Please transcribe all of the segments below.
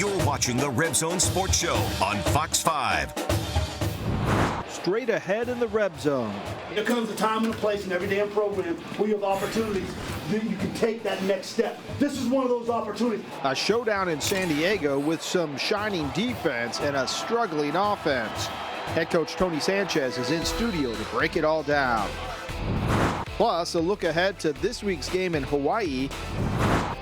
You're watching the Red Zone Sports Show on Fox 5. Straight ahead in the Red Zone. There comes a time and a place in every damn program where you have opportunities that you can take that next step. This is one of those opportunities. A showdown in San Diego with some shining defense and a struggling offense. Head coach Tony Sanchez is in studio to break it all down. Plus, a look ahead to this week's game in Hawaii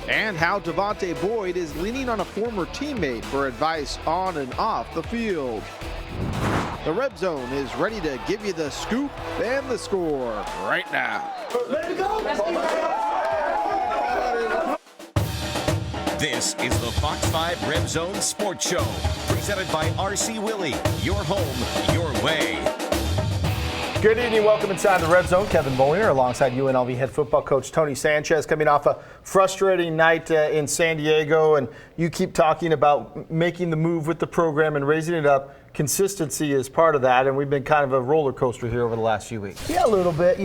and how Devonte Boyd is leaning on a former teammate for advice on and off the field. The Red Zone is ready to give you the scoop and the score right now. Ready to go? This is the Fox 5 Red Zone Sports Show, presented by RC Willey. Your home, your way. Good evening. Welcome inside the Red Zone. Kevin Bolinger alongside UNLV head football coach Tony Sanchez, coming off a frustrating night in San Diego. And you keep talking about making the move with the program and raising it up. Consistency is part of that, and we've been kind of a roller coaster here over the last few weeks. Yeah, a little bit.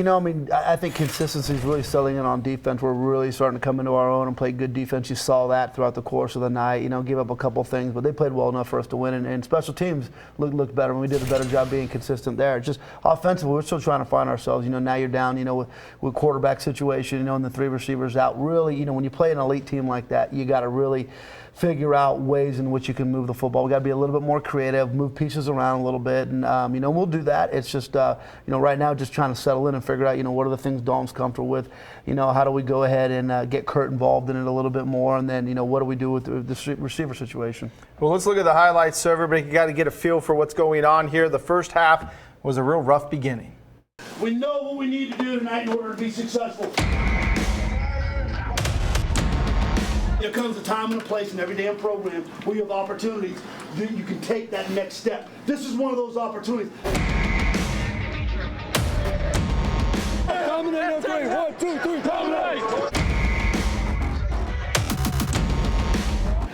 I think consistency is really settling in on defense. We're really starting to come into our own and play good defense. You saw that throughout the course of the night. Give up a couple things, but they played well enough for us to win. And special teams looked better, and we did a better job being consistent there. Just offensively, we're still trying to find ourselves. Now you're down, with quarterback situation, and the three receivers out. Really, when you play an elite team like that, you got to really figure out ways in which you can move the football. We got to be a little bit more creative, move pieces around a little bit, and we'll do that. It's just right now just trying to settle in and figure out what are the things Dalton's comfortable with. How do we go ahead and get Kurt involved in it a little bit more, and then what do we do with the receiver situation? Well, let's look at the highlights so everybody got to get a feel for what's going on here. The first half was a real rough beginning. We know what we need to do tonight in order to be successful. There comes a time and a place in every damn program where you have opportunities that you can take that next step. This is one of those opportunities. Dominate on three. 1, 2, 3, dominate!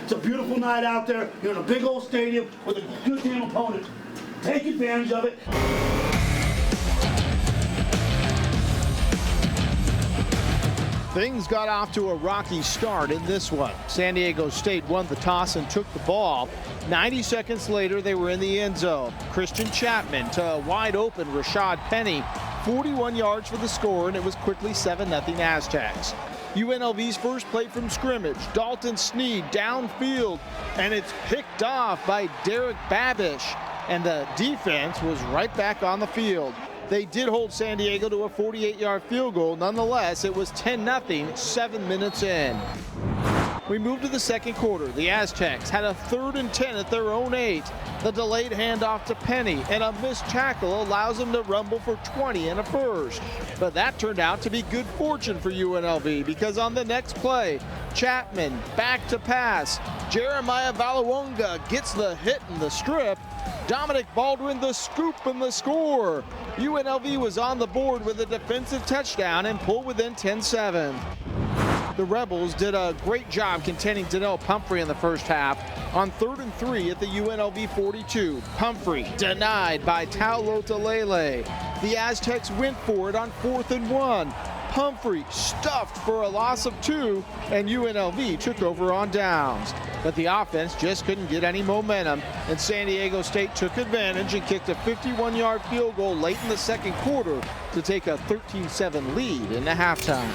It's a beautiful night out there. You're in a big old stadium with a good damn opponent. Take advantage of it. Things got off to a rocky start in this one. San Diego State won the toss and took the ball. 90 seconds later, they were in the end zone. Christian Chapman to a wide open Rashad Penny. 41 yards for the score, and it was quickly 7-0 Aztecs. UNLV's first play from scrimmage. Dalton Sneed downfield, and it's picked off by Derek Babish. And the defense was right back on the field. They did hold San Diego to a 48-yard field goal. Nonetheless, it was 10-0, 7 minutes in. We moved to the second quarter. The Aztecs had a 3rd and 10 at their own 8. The delayed handoff to Penny, and a missed tackle allows them to rumble for 20 and a first. But that turned out to be good fortune for UNLV, because on the next play, Chapman back to pass. Jeremiah Valawonga gets the hit in the strip. Dominic Baldwin the scoop and the score. UNLV was on the board with a defensive touchdown and pulled within 10-7. The Rebels did a great job containing Donnell Pumphrey in the first half. On 3rd and 3 at the UNLV 42, Pumphrey denied by Taulotolele. The Aztecs went for it on 4th and 1. Pumphrey stuffed for a loss of 2, and UNLV took over on downs. But the offense just couldn't get any momentum, and San Diego State took advantage and kicked a 51-yard field goal late in the second quarter to take a 13-7 lead in the halftime.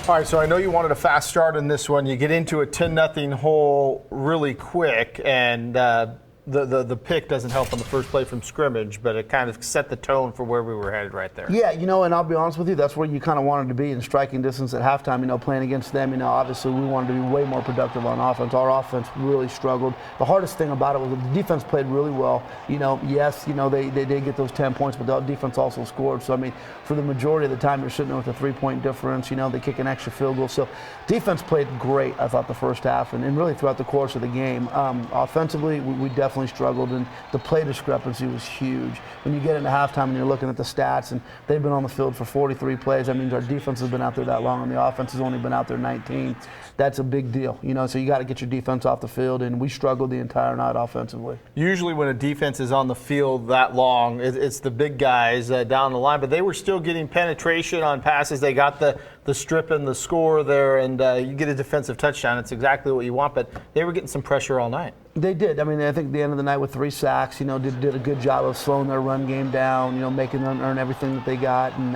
All right, so I know you wanted a fast start in this one. You get into a 10-0 hole really quick, and the pick doesn't help on the first play from scrimmage, but it kind of set the tone for where we were headed right there. Yeah, and I'll be honest with you, that's where you kind of wanted to be in striking distance at halftime, playing against them. Obviously we wanted to be way more productive on offense. Our offense really struggled. The hardest thing about it was that the defense played really well. Yes, they did get those 10 points, but the defense also scored. So, for the majority of the time, you're sitting there with a 3-point difference. They kick an extra field goal. So defense played great, I thought, the first half, and really throughout the course of the game. Offensively, we definitely struggled, and the play discrepancy was huge. When you get into halftime and you're looking at the stats, and they've been on the field for 43 plays, that means our defense has been out there that long, and the offense has only been out there 19. That's a big deal, so you got to get your defense off the field, and we struggled the entire night offensively. Usually when a defense is on the field that long, it's the big guys down the line, but they were still getting penetration on passes. They got the the strip and the score there, and you get a defensive touchdown. It's exactly what you want, but they were getting some pressure all night. They did. I mean, I think at the end of the night with 3 sacks, did a good job of slowing their run game down, making them earn everything that they got. And,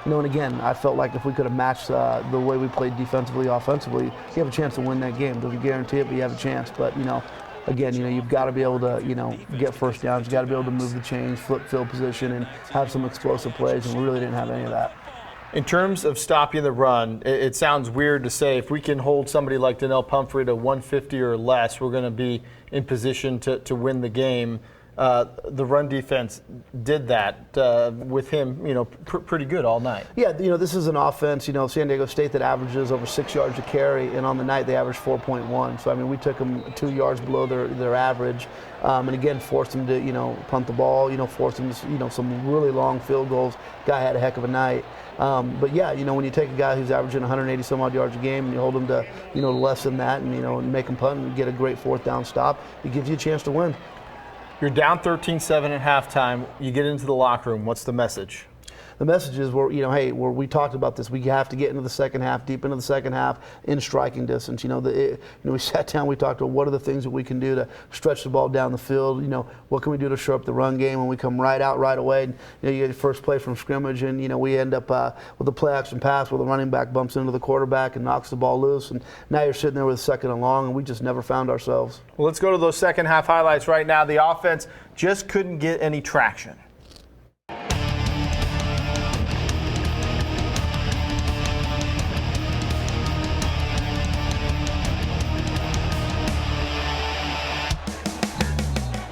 and again, I felt like if we could have matched the way we played defensively, offensively, you have a chance to win that game. Doesn't guarantee it, but you have a chance. But, again, you've got to be able to, get first downs. You've got to be able to move the chains, flip field position, and have some explosive plays, and we really didn't have any of that. In terms of stopping the run, it sounds weird to say if we can hold somebody like Donnell Pumphrey to 150 or less, we're going to be in position to win the game. The run defense did that with him, pretty good all night. Yeah, this is an offense, San Diego State that averages over 6 yards a carry, and on the night they averaged 4.1. So, I mean, we took them 2 yards below their average, and again, forced them to, punt the ball, forced them to, some really long field goals. Guy had a heck of a night. But yeah, when you take a guy who's averaging 180 some odd yards a game and you hold him to, less than that and, and make him punt and get a great 4th down stop, it gives you a chance to win. You're down 13-7 at halftime. You get into the locker room. What's the message? The message is, hey, we talked about this. We have to get into the second half, deep into the second half, in striking distance. We sat down, we talked about what are the things that we can do to stretch the ball down the field. What can we do to shore up the run game when we come right out right away? And, you get your first play from scrimmage, and we end up with a play action pass where the running back bumps into the quarterback and knocks the ball loose. And now you're sitting there with 2nd and long, and we just never found ourselves. Well, let's go to those second half highlights right now. The offense just couldn't get any traction.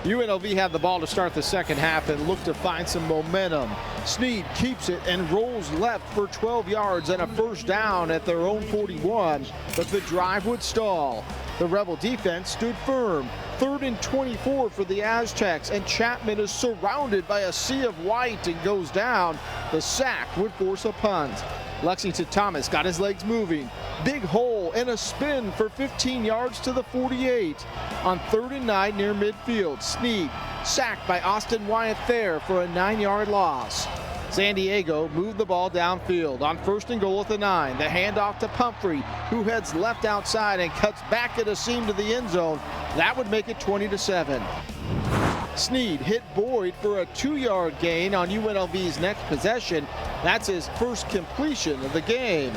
UNLV had the ball to start the second half and looked to find some momentum. Snead keeps it and rolls left for 12 yards and a first down at their own 41, but the drive would stall. The Rebel defense stood firm. 3rd and 24 for the Aztecs, and Chapman is surrounded by a sea of white and goes down. The sack would force a punt. Lexington Thomas got his legs moving. Big hole and a spin for 15 yards to the 48. On 3rd and 9 near midfield, Snead sacked by Austin Wyatt there for a 9-yard loss. San Diego moved the ball downfield on 1st and goal at the 9. The handoff to Pumphrey, who heads left outside and cuts back at a seam to the end zone. That would make it 20-7. Snead hit Boyd for a 2-yard gain on UNLV's next possession. That's his first completion of the game.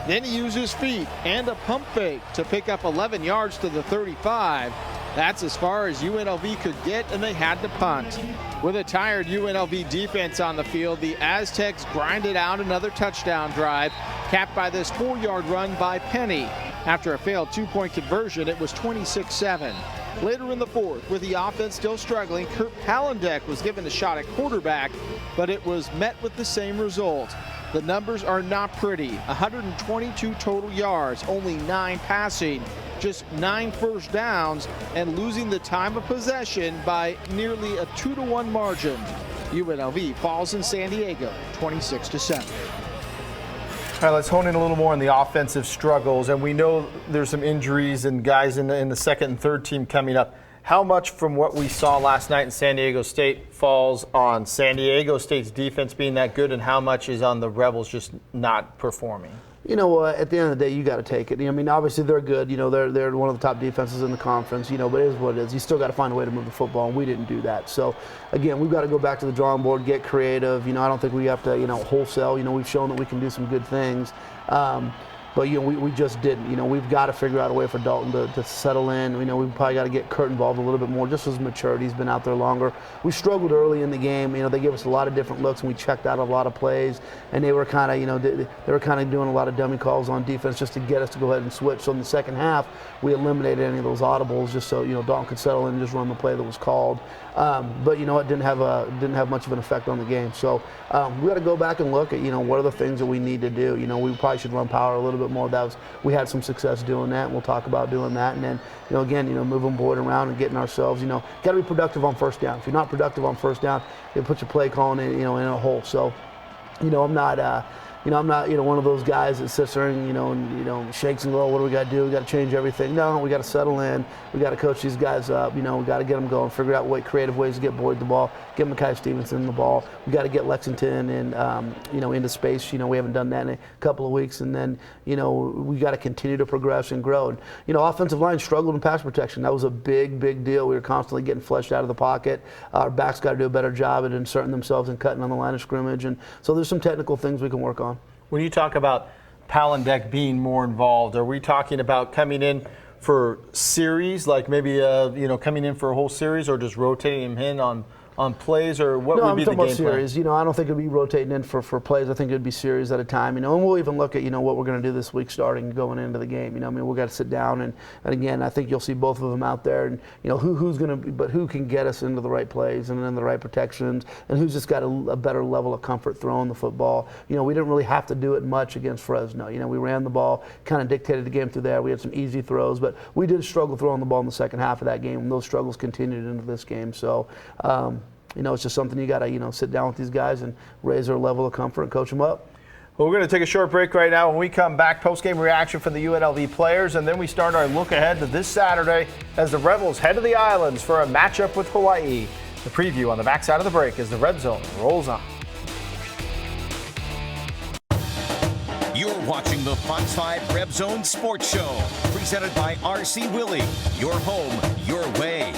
Then he used his feet and a pump fake to pick up 11 yards to the 35. That's as far as UNLV could get, and they had to punt. With a tired UNLV defense on the field, the Aztecs grinded out another touchdown drive, capped by this 4-yard run by Penny. After a failed 2-point conversion, it was 26-7. Later in the 4th, with the offense still struggling, Kurt Palandek was given a shot at quarterback, but it was met with the same result. The numbers are not pretty. 122 total yards, only 9 passing, just 9 first downs, and losing the time of possession by nearly a 2-1 margin. UNLV falls in San Diego, 26-7. All right, let's hone in a little more on the offensive struggles. And we know there's some injuries and guys in the 2nd and 3rd team coming up. How much from what we saw last night in San Diego State falls on San Diego State's defense being that good, and how much is on the Rebels just not performing? At the end of the day, you got to take it. I mean, obviously they're good. They're one of the top defenses in the conference. But it is what it is. You still got to find a way to move the football, and we didn't do that. So, again, we've got to go back to the drawing board, get creative. I don't think we have to, wholesale. We've shown that we can do some good things. But we just didn't. We've got to figure out a way for Dalton to settle in. We've probably got to get Kurt involved a little bit more, just as maturity. He's been out there longer. We struggled early in the game. They gave us a lot of different looks, and we checked out a lot of plays. And they were kind of, they were kind of doing a lot of dummy calls on defense just to get us to go ahead and switch. So in the second half, we eliminated any of those audibles just so Dalton could settle in and just run the play that was called. But it didn't have much of an effect on the game. So we got to go back and look at what are the things that we need to do. We probably should run power a little bit more. We had some success doing that, and we'll talk about doing that. And then again moving Boyd around and getting ourselves got to be productive on first down. If you're not productive on first down, it puts your play calling in a hole. So I'm not I'm not, one of those guys that sits there and, shakes and goes, what do we got to do? We got to change everything. No, we got to settle in. We got to coach these guys up. We got to get them going, figure out creative ways to get Boyd the ball, get Mekhi Stevenson the ball. We got to get Lexington and, into space. We haven't done that in a couple of weeks. And then, we got to continue to progress and grow. And, offensive line struggled in pass protection. That was a big, big deal. We were constantly getting fleshed out of the pocket. Our backs got to do a better job at inserting themselves and cutting on the line of scrimmage. And so there's some technical things we can work on. When you talk about Palandek being more involved, are we talking about coming in for series, like maybe coming in for a whole series, or just rotating him in on plays, or what would be the game plan? No, I'm talking about series. I don't think it'd be rotating in for plays. I think it'd be series at a time. And we'll even look at what we're going to do this week, starting going into the game. We've got to sit down and again, I think you'll see both of them out there, and who's going to be, but who can get us into the right plays and in the right protections, and who's just got a better level of comfort throwing the football. We didn't really have to do it much against Fresno. We ran the ball, kind of dictated the game through there. We had some easy throws, but we did struggle throwing the ball in the second half of that game, and those struggles continued into this game. So. It's just something you got to, sit down with these guys and raise their level of comfort and coach them up. Well, we're going to take a short break right now. When we come back, post-game reaction from the UNLV players, and then we start our look ahead to this Saturday as the Rebels head to the Islands for a matchup with Hawaii. The preview on the backside of the break as the Red Zone rolls on. You're watching the Fox 5 Red Zone Sports Show, presented by R.C. Willie. Your home, your way.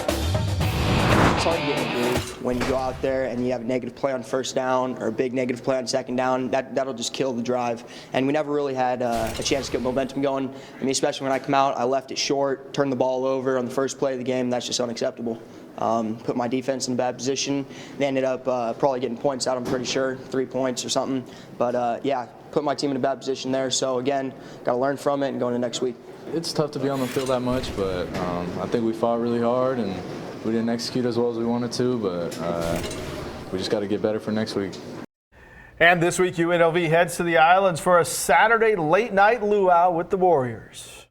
It's hard to get in the groove when you go out there and you have a negative play on first down or a big negative play on second down. That'll just kill the drive. And we never really had a chance to get momentum going. Especially when I come out, I left it short, turned the ball over on the first play of the game. That's just unacceptable. Put my defense in a bad position. They ended up probably getting points out, I'm pretty sure, 3 points or something. But put my team in a bad position there. So again, got to learn from it and go into next week. It's tough to be on the field that much, but I think we fought really hard and we didn't execute as well as we wanted to, but we just got to get better for next week. And this week, UNLV heads to the Islands for a Saturday late-night luau with the Warriors.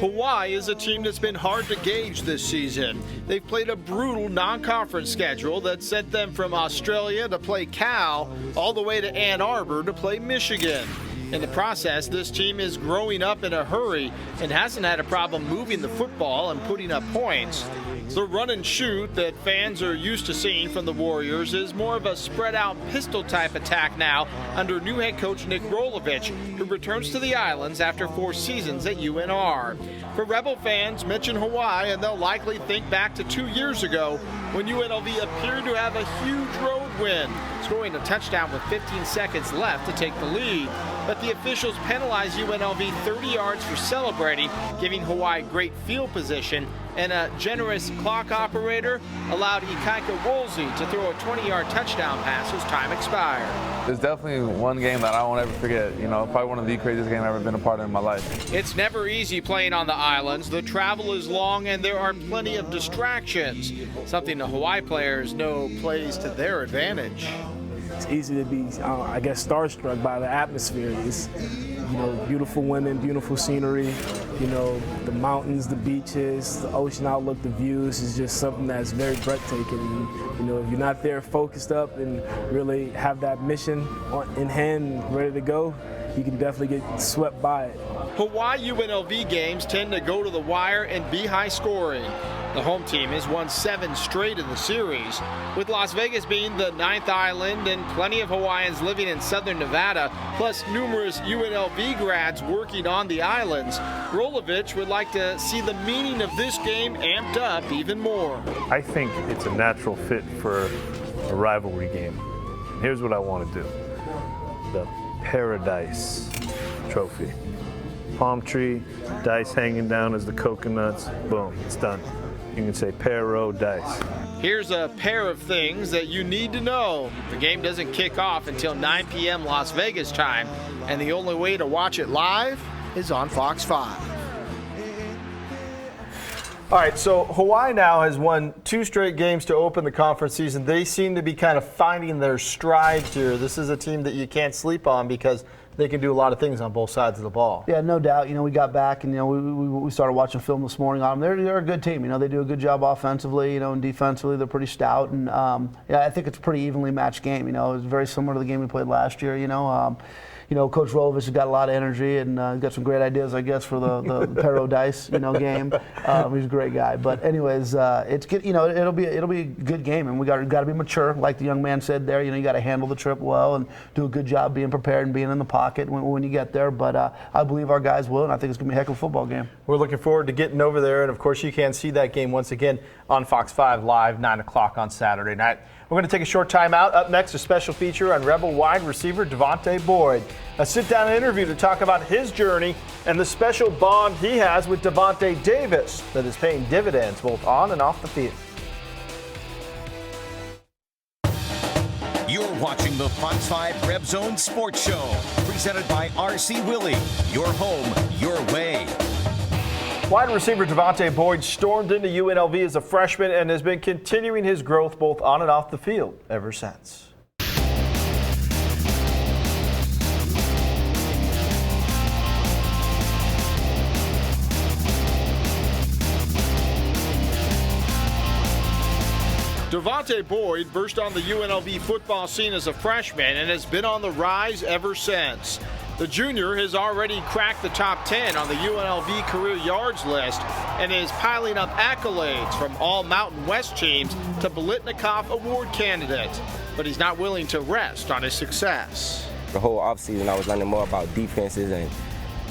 Hawaii is a team that's been hard to gauge this season. They've played a brutal non-conference schedule that sent them from Australia to play Cal all the way to Ann Arbor to play Michigan. In the process, this team is growing up in a hurry and hasn't had a problem moving the football and putting up points. The run and shoot that fans are used to seeing from the Warriors is more of a spread-out pistol-type attack now under new head coach Nick Rolovich, who returns to the Islands after 4 seasons at UNR. For Rebel fans, mention Hawaii and they'll likely think back to 2 years ago when UNLV appeared to have a huge road win, scoring a touchdown with 15 seconds left to take the lead. But the officials penalized UNLV 30 yards for celebrating, giving Hawaii great field position, and a generous clock operator allowed Ikaika Woolsey to throw a 20-yard touchdown pass as time expired. It's definitely one game that I won't ever forget. Probably one of the craziest games I've ever been a part of in my life. It's never easy playing on the islands. The travel is long and there are plenty of distractions, something the Hawaii players know plays to their advantage. It's easy to be, starstruck by the atmosphere. It's, beautiful women, beautiful scenery, the mountains, the beaches, the ocean outlook, the views is just something that's very breathtaking. And, if you're not there focused up and really have that mission in hand and ready to go, you can definitely get swept by it. Hawaii UNLV games tend to go to the wire and be high scoring. The home team has won 7 straight in the series, with Las Vegas being the 9th island and plenty of Hawaiians living in southern Nevada, plus numerous UNLV grads working on the islands. Rolovich would like to see the meaning of this game amped up even more. I think it's a natural fit for a rivalry game. Here's what I want to do. The Paradise Trophy. Palm tree, dice hanging down as the coconuts. Boom, it's done. You can say Paradise. Here's a pair of things that you need to know. The game doesn't kick off until 9 p.m. Las Vegas time, and the only way to watch it live is on Fox 5. All right, so Hawaii now has won 2 straight games to open the conference season. They seem to be kind of finding their stride here. This is a team that you can't sleep on because they can do a lot of things on both sides of the ball. Yeah, no doubt. We got back and we started watching film this morning on them. They're a good team. They do a good job offensively. And defensively they're pretty stout. And I think it's a pretty evenly matched game. It was very similar to the game we played last year. Coach Rolovich has got a lot of energy and got some great ideas, I guess, for the Pero Dice, game. He's a great guy. But anyways, it's good. It'll be a good game, and we got to be mature, like the young man said there. You got to handle the trip well and do a good job being prepared and being in the pocket when you get there. But I believe our guys will, and I think it's going to be a heck of a football game. We're looking forward to getting over there, and of course, you can see that game once again on Fox 5 Live, 9 o'clock on Saturday night. We're going to take a short time out. Up next, a special feature on Rebel wide receiver Devonte Boyd. A sit-down interview to talk about his journey and the special bond he has with Devonte Davis that is paying dividends both on and off the field. You're watching the Fox 5 Red Zone Sports Show, presented by RC Willie. Your home, your way. Wide receiver Devonte Boyd stormed into UNLV as a freshman and has been continuing his growth both on and off the field ever since. Devonte Boyd burst on the UNLV football scene as a freshman and has been on the rise ever since. The junior has already cracked the top 10 on the UNLV career yards list and is piling up accolades from all Mountain West teams to Biletnikoff Award candidate. But he's not willing to rest on his success. The whole offseason I was learning more about defenses and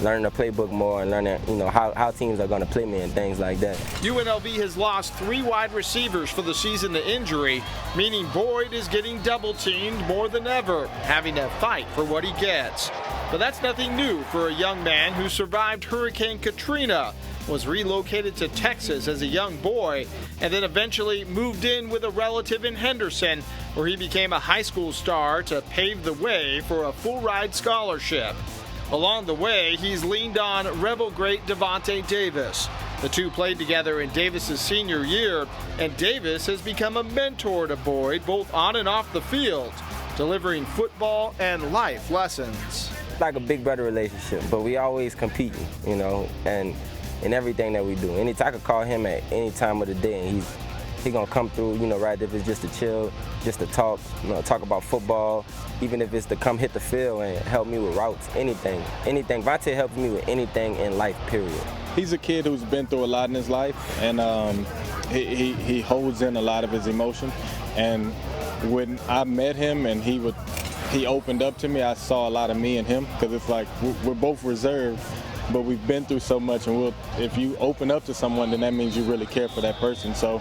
learning the playbook more and learning, how teams are going to play me and things like that. UNLV has lost 3 wide receivers for the season to injury, meaning Boyd is getting double-teamed more than ever, having to fight for what he gets. But that's nothing new for a young man who survived Hurricane Katrina, was relocated to Texas as a young boy, and then eventually moved in with a relative in Henderson, where he became a high school star to pave the way for a full-ride scholarship. Along the way, he's leaned on Rebel great Devonte Davis. The two played together in Davis's senior year, and Davis has become a mentor to Boyd both on and off the field, delivering football and life lessons. Like a big brother relationship, but we always competing, and in everything that we do. Anytime I could call him at any time of the day, and he gonna come through, right, if it's just to chill, just to talk, talk about football, even if it's to come hit the field and help me with routes, anything. Devonte helps me with anything in life, period. He's a kid who's been through a lot in his life, and he holds in a lot of his emotion. And when I met him and he opened up to me, I saw a lot of me in him, because it's like we're both reserved, but we've been through so much, and if you open up to someone, then that means you really care for that person. So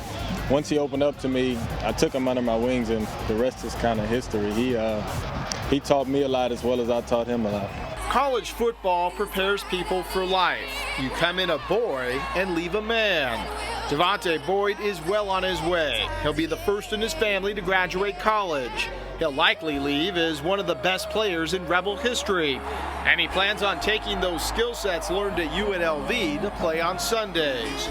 once he opened up to me, I took him under my wings, and the rest is kind of history. He taught me a lot as well as I taught him a lot. College football prepares people for life. You come in a boy and leave a man. Devonte Boyd is well on his way. He'll be the first in his family to graduate college. He'll likely leave as one of the best players in Rebel history. And he plans on taking those skill sets learned at UNLV to play on Sundays.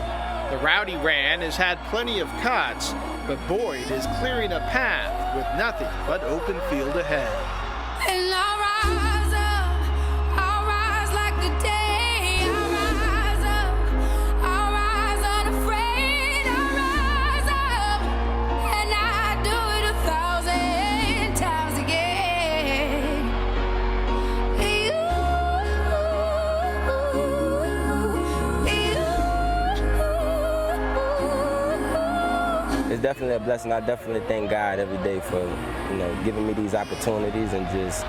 The Rowdy Ran has had plenty of cuts, but Boyd is clearing a path with nothing but open field ahead. And I'll rise up, I'll rise like the day, I'll rise up, I'll rise unafraid, I'll rise up, and I do it 1,000 times again. It's definitely a blessing. I definitely thank God every day for, giving me these opportunities and just,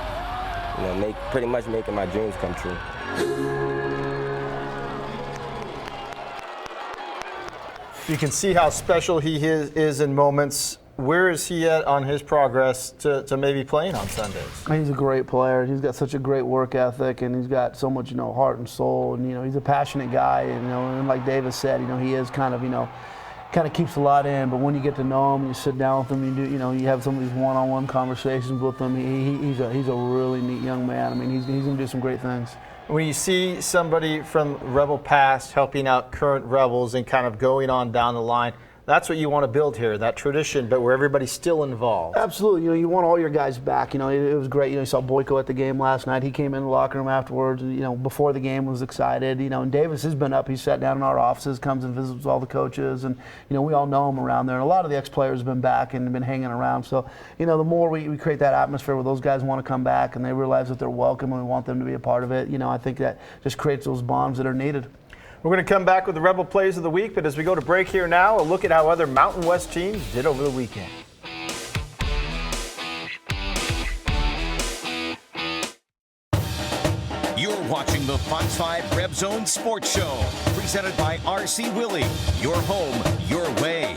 pretty much making my dreams come true. You can see how special he is in moments. Where is he at on his progress to maybe playing on Sundays? He's a great player. He's got such a great work ethic, and he's got so much, heart and soul. And he's a passionate guy. And like Davis said, he is kind of keeps a lot in. But when you get to know him, you sit down with him, you have some of these one-on-one conversations with him. He's a really neat young man. I mean, he's going to do some great things. When you see somebody from Rebel past helping out current Rebels and kind of going on down the line, that's what you want to build here, that tradition, but where everybody's still involved. Absolutely. You want all your guys back. It was great. You saw Boyko at the game last night. He came in the locker room afterwards, before the game, was excited. And Davis has been up. He sat down in our offices, comes and visits all the coaches, and, we all know him around there. And a lot of the ex-players have been back and been hanging around. So, the more we create that atmosphere where those guys want to come back and they realize that they're welcome and we want them to be a part of it, I think that just creates those bonds that are needed. We're going to come back with the Rebel Plays of the Week, but as we go to break here now, a look at how other Mountain West teams did over the weekend. You're watching the Fox 5 Red Zone Sports Show, presented by RC Willey. Your home, your way.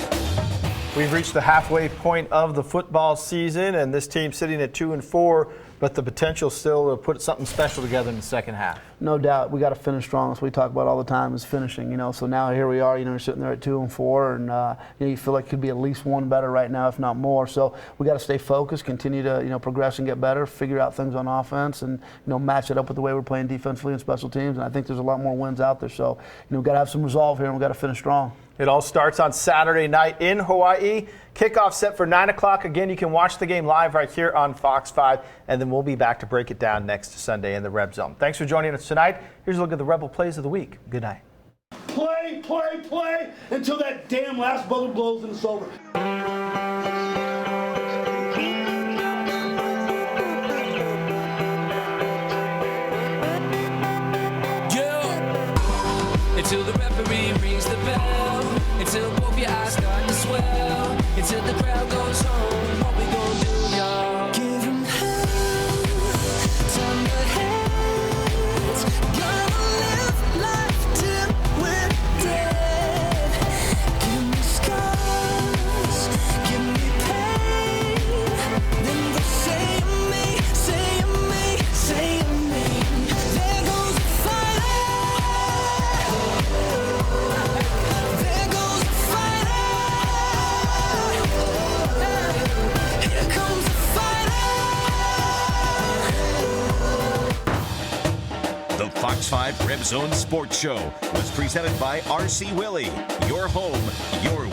We've reached the halfway point of the football season, and this team sitting at 2-4, but the potential still to put something special together in the second half. No doubt, we got to finish strong. That's what we talk about all the time, is finishing. So now here we are. We're sitting there at 2-4, and you feel like it could be at least one better right now, if not more. So we got to stay focused, continue to progress and get better, figure out things on offense, and match it up with the way we're playing defensively and special teams. And I think there's a lot more wins out there. So we've got to have some resolve here, and we got to finish strong. It all starts on Saturday night in Hawaii. Kickoff set for 9 o'clock. Again, you can watch the game live right here on Fox 5, and then we'll be back to break it down next Sunday in the Red Zone. Thanks for joining us tonight. Here's a look at the Rebel Plays of the Week. Good night. Play, play, play until that damn last buzzer blows and it's over. Until the referee rings the bell, until both your eyes start to swell, until the crowd goes home, what we gonna do, y'all? Give him hell, turn the heads, gonna live life till we're dead. Give me scars, give me pain, then they'll say me, say me, say me. There goes the fight. There goes the fighter. Here comes the fighter. The Fox 5 Red Zone Sports Show was presented by RC Willey. Your home, your